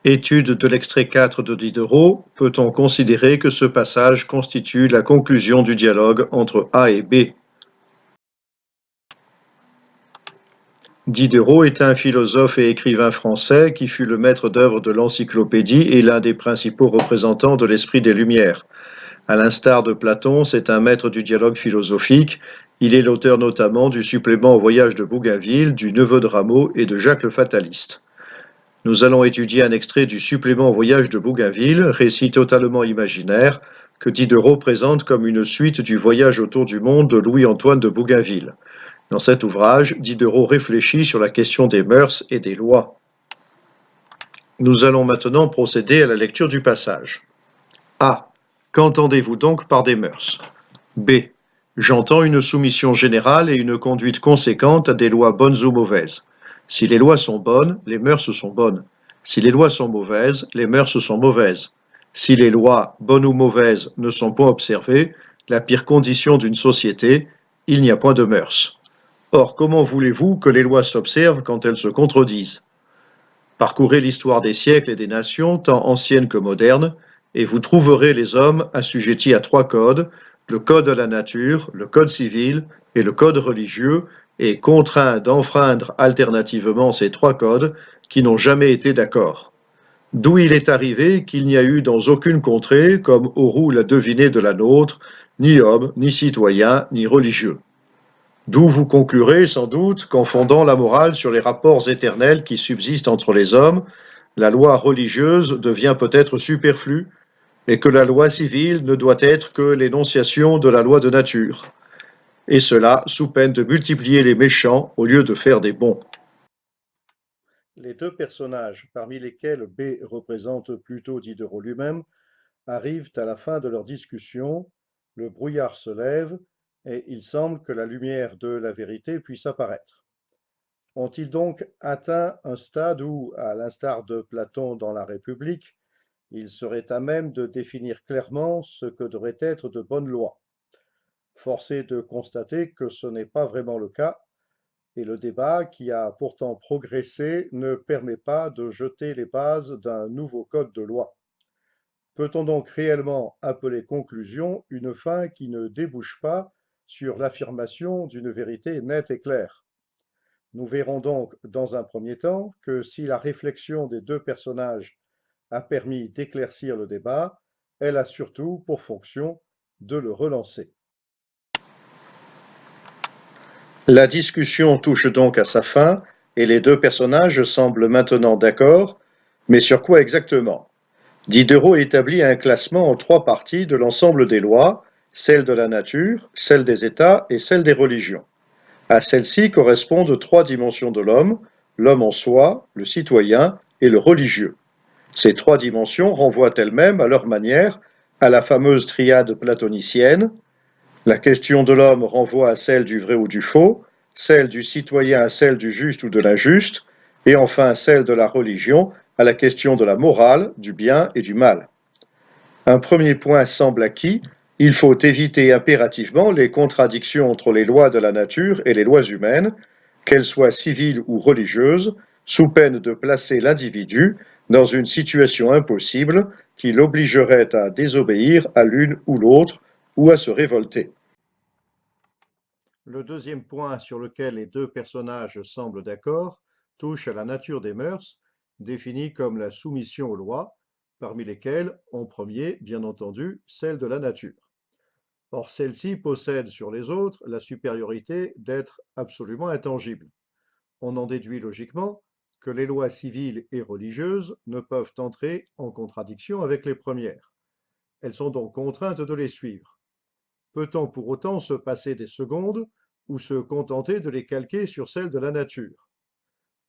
Étude de l'extrait 4 de Diderot, peut-on considérer que ce passage constitue la conclusion du dialogue entre A et B? Diderot est un philosophe et écrivain français qui fut le maître d'œuvre de l'Encyclopédie et l'un des principaux représentants de l'esprit des Lumières. À l'instar de Platon, c'est un maître du dialogue philosophique. Il est l'auteur notamment du supplément au voyage de Bougainville, du Neveu de Rameau et de Jacques le Fataliste. Nous allons étudier un extrait du supplément au voyage de Bougainville, récit totalement imaginaire, que Diderot présente comme une suite du voyage autour du monde de Louis-Antoine de Bougainville. Dans cet ouvrage, Diderot réfléchit sur la question des mœurs et des lois. Nous allons maintenant procéder à la lecture du passage. A. Qu'entendez-vous donc par des mœurs? B. J'entends une soumission générale et une conduite conséquente à des lois bonnes ou mauvaises. Si les lois sont bonnes, les mœurs sont bonnes. Si les lois sont mauvaises, les mœurs sont mauvaises. Si les lois, bonnes ou mauvaises, ne sont point observées, la pire condition d'une société, il n'y a point de mœurs. Or, comment voulez-vous que les lois s'observent quand elles se contredisent? Parcourez l'histoire des siècles et des nations, tant anciennes que modernes, et vous trouverez les hommes assujettis à 3 codes, le code de la nature, le code civil et le code religieux, et contraints d'enfreindre alternativement ces 3 codes qui n'ont jamais été d'accord. D'où il est arrivé qu'il n'y a eu dans aucune contrée, comme Auroux l'a deviné de la nôtre, ni homme, ni citoyen, ni religieux. D'où vous conclurez sans doute qu'en fondant la morale sur les rapports éternels qui subsistent entre les hommes, la loi religieuse devient peut-être superflue et que la loi civile ne doit être que l'énonciation de la loi de nature, et cela sous peine de multiplier les méchants au lieu de faire des bons. Les deux personnages, parmi lesquels B représente plutôt Diderot lui-même, arrivent à la fin de leur discussion, le brouillard se lève et il semble que la lumière de la vérité puisse apparaître. Ont-ils donc atteint un stade où, à l'instar de Platon dans la République, ils seraient à même de définir clairement ce que devraient être de bonnes lois? Force est de constater que ce n'est pas vraiment le cas, et le débat, qui a pourtant progressé, ne permet pas de jeter les bases d'un nouveau code de loi. Peut-on donc réellement appeler conclusion une fin qui ne débouche pas sur l'affirmation d'une vérité nette et claire? Nous verrons donc dans un premier temps que si la réflexion des deux personnages a permis d'éclaircir le débat, elle a surtout pour fonction de le relancer. La discussion touche donc à sa fin et les deux personnages semblent maintenant d'accord, mais sur quoi exactement? Diderot établit un classement en 3 parties de l'ensemble des lois, celle de la nature, celle des États et celle des religions. À celles-ci correspondent 3 dimensions de l'homme en soi, le citoyen et le religieux. Ces 3 dimensions renvoient elles-mêmes, à leur manière, à la fameuse triade platonicienne. La question de l'homme renvoie à celle du vrai ou du faux, celle du citoyen à celle du juste ou de l'injuste, et enfin celle de la religion à la question de la morale, du bien et du mal. Un premier point semble acquis, il faut éviter impérativement les contradictions entre les lois de la nature et les lois humaines, qu'elles soient civiles ou religieuses, sous peine de placer l'individu dans une situation impossible qui l'obligerait à désobéir à l'une ou l'autre ou à se révolter. Le deuxième point sur lequel les deux personnages semblent d'accord touche à la nature des mœurs, définie comme la soumission aux lois, parmi lesquelles, en premier, bien entendu, celle de la nature. Or, celle-ci possède sur les autres la supériorité d'être absolument intangible. On en déduit logiquement que les lois civiles et religieuses ne peuvent entrer en contradiction avec les premières. Elles sont donc contraintes de les suivre. Peut-on pour autant se passer des secondes ou se contenter de les calquer sur celles de la nature?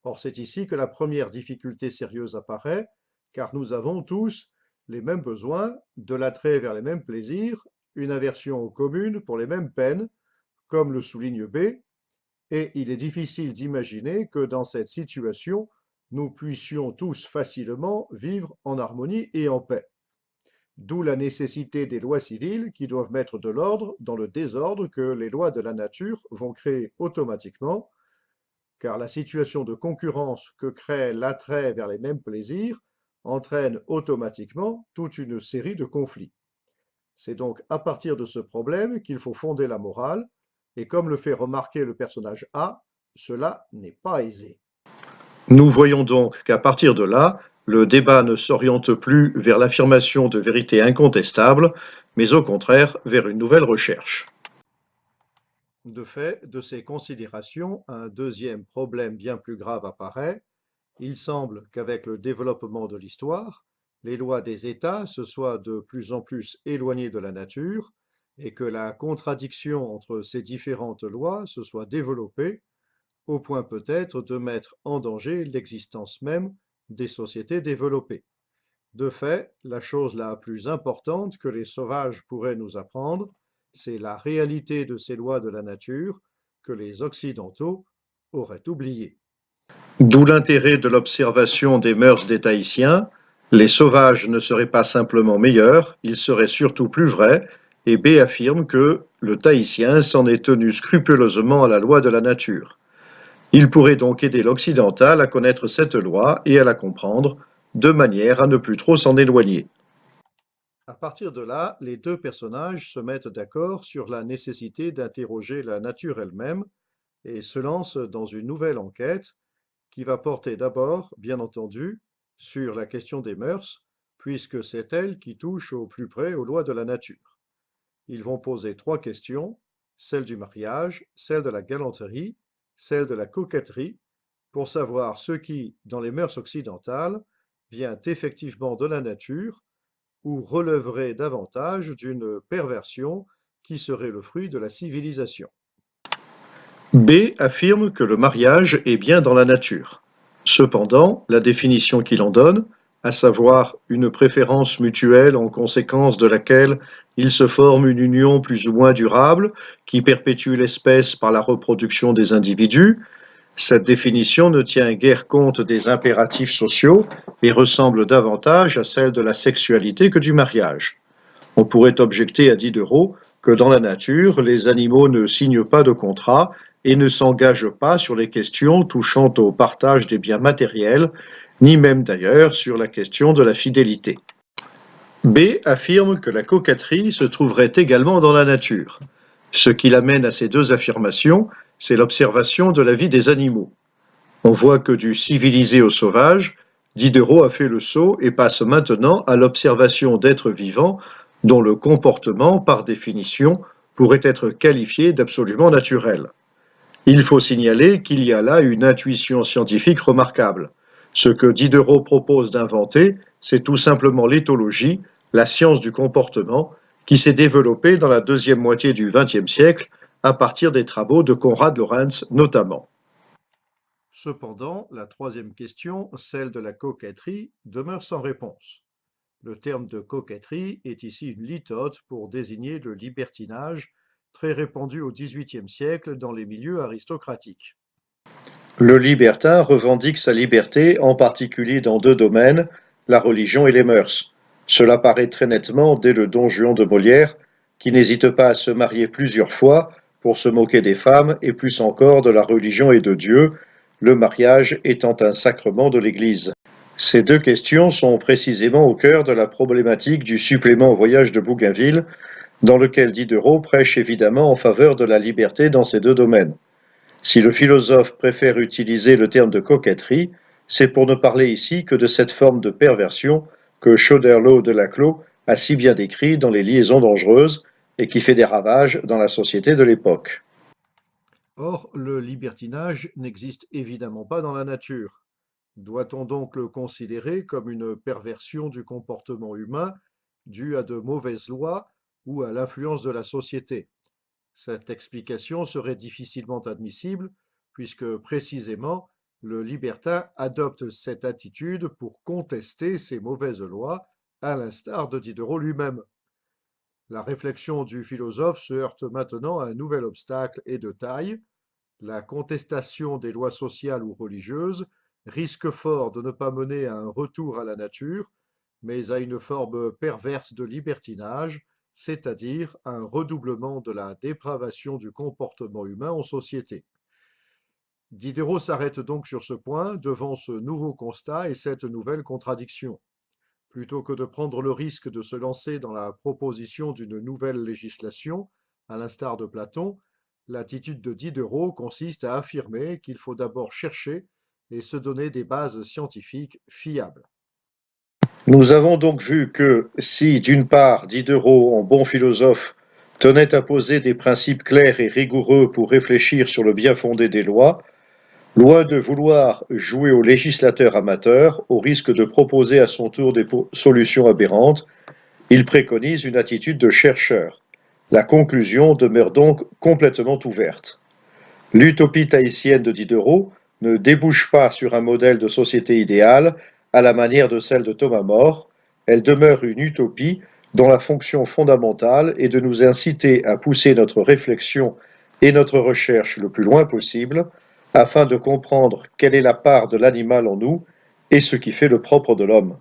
Or, c'est ici que la première difficulté sérieuse apparaît, car nous avons tous les mêmes besoins, de l'attrait vers les mêmes plaisirs, une aversion commune pour les mêmes peines, comme le souligne B, et il est difficile d'imaginer que dans cette situation, nous puissions tous facilement vivre en harmonie et en paix. D'où la nécessité des lois civiles qui doivent mettre de l'ordre dans le désordre que les lois de la nature vont créer automatiquement, car la situation de concurrence que crée l'attrait vers les mêmes plaisirs entraîne automatiquement toute une série de conflits. C'est donc à partir de ce problème qu'il faut fonder la morale, et comme le fait remarquer le personnage A, cela n'est pas aisé. Nous voyons donc qu'à partir de là, le débat ne s'oriente plus vers l'affirmation de vérités incontestables, mais au contraire vers une nouvelle recherche. De fait, de ces considérations, un deuxième problème bien plus grave apparaît. Il semble qu'avec le développement de l'histoire, les lois des États se soient de plus en plus éloignées de la nature et que la contradiction entre ces différentes lois se soit développée au point peut-être de mettre en danger l'existence même des sociétés développées. De fait, la chose la plus importante que les sauvages pourraient nous apprendre, c'est la réalité de ces lois de la nature que les Occidentaux auraient oubliées. D'où l'intérêt de l'observation des mœurs des Tahitiens. Les sauvages ne seraient pas simplement meilleurs, ils seraient surtout plus vrais, et B affirme que le Tahitien s'en est tenu scrupuleusement à la loi de la nature. Il pourrait donc aider l'occidental à connaître cette loi et à la comprendre, de manière à ne plus trop s'en éloigner. À partir de là, les deux personnages se mettent d'accord sur la nécessité d'interroger la nature elle-même et se lancent dans une nouvelle enquête qui va porter d'abord, bien entendu, sur la question des mœurs, puisque c'est elle qui touche au plus près aux lois de la nature. Ils vont poser trois questions, celle du mariage, celle de la galanterie, celle de la coquetterie, pour savoir ce qui, dans les mœurs occidentales, vient effectivement de la nature ou relèverait davantage d'une perversion qui serait le fruit de la civilisation. B affirme que le mariage est bien dans la nature. Cependant, la définition qu'il en donne, à savoir une préférence mutuelle en conséquence de laquelle il se forme une union plus ou moins durable qui perpétue l'espèce par la reproduction des individus, cette définition ne tient guère compte des impératifs sociaux et ressemble davantage à celle de la sexualité que du mariage. On pourrait objecter à Diderot que dans la nature, les animaux ne signent pas de contrat et ne s'engagent pas sur les questions touchant au partage des biens matériels, ni même d'ailleurs sur la question de la fidélité. B affirme que la coquetterie se trouverait également dans la nature. Ce qui l'amène à ces deux affirmations, c'est l'observation de la vie des animaux. On voit que du civilisé au sauvage, Diderot a fait le saut et passe maintenant à l'observation d'êtres vivants dont le comportement, par définition, pourrait être qualifié d'absolument naturel. Il faut signaler qu'il y a là une intuition scientifique remarquable. Ce que Diderot propose d'inventer, c'est tout simplement l'éthologie, la science du comportement, qui s'est développée dans la deuxième moitié du XXe siècle à partir des travaux de Konrad Lorenz notamment. Cependant, la troisième question, celle de la coquetterie, demeure sans réponse. Le terme de coquetterie est ici une litote pour désigner le libertinage très répandu au XVIIIe siècle dans les milieux aristocratiques. Le libertin revendique sa liberté, en particulier dans deux domaines, la religion et les mœurs. Cela paraît très nettement dès le Don Juan de Molière, qui n'hésite pas à se marier plusieurs fois pour se moquer des femmes et plus encore de la religion et de Dieu, le mariage étant un sacrement de l'Église. Ces deux questions sont précisément au cœur de la problématique du supplément au voyage de Bougainville, dans lequel Diderot prêche évidemment en faveur de la liberté dans ces deux domaines. Si le philosophe préfère utiliser le terme de coquetterie, c'est pour ne parler ici que de cette forme de perversion que Choderlos de Laclos a si bien décrit dans les Liaisons dangereuses et qui fait des ravages dans la société de l'époque. Or, le libertinage n'existe évidemment pas dans la nature. Doit-on donc le considérer comme une perversion du comportement humain due à de mauvaises lois ou à l'influence de la société? Cette explication serait difficilement admissible puisque précisément le libertin adopte cette attitude pour contester ces mauvaises lois, à l'instar de Diderot lui-même. La réflexion du philosophe se heurte maintenant à un nouvel obstacle et de taille. La contestation des lois sociales ou religieuses risque fort de ne pas mener à un retour à la nature, mais à une forme perverse de libertinage, c'est-à-dire un redoublement de la dépravation du comportement humain en société. Diderot s'arrête donc sur ce point devant ce nouveau constat et cette nouvelle contradiction. Plutôt que de prendre le risque de se lancer dans la proposition d'une nouvelle législation, à l'instar de Platon, l'attitude de Diderot consiste à affirmer qu'il faut d'abord chercher et se donner des bases scientifiques fiables. Nous avons donc vu que si, d'une part, Diderot, en bon philosophe, tenait à poser des principes clairs et rigoureux pour réfléchir sur le bien-fondé des lois, loin de vouloir jouer au législateur amateur, au risque de proposer à son tour des solutions aberrantes, il préconise une attitude de chercheur. La conclusion demeure donc complètement ouverte. L'utopie tahitienne de Diderot ne débouche pas sur un modèle de société idéale à la manière de celle de Thomas More, elle demeure une utopie dont la fonction fondamentale est de nous inciter à pousser notre réflexion et notre recherche le plus loin possible afin de comprendre quelle est la part de l'animal en nous et ce qui fait le propre de l'homme.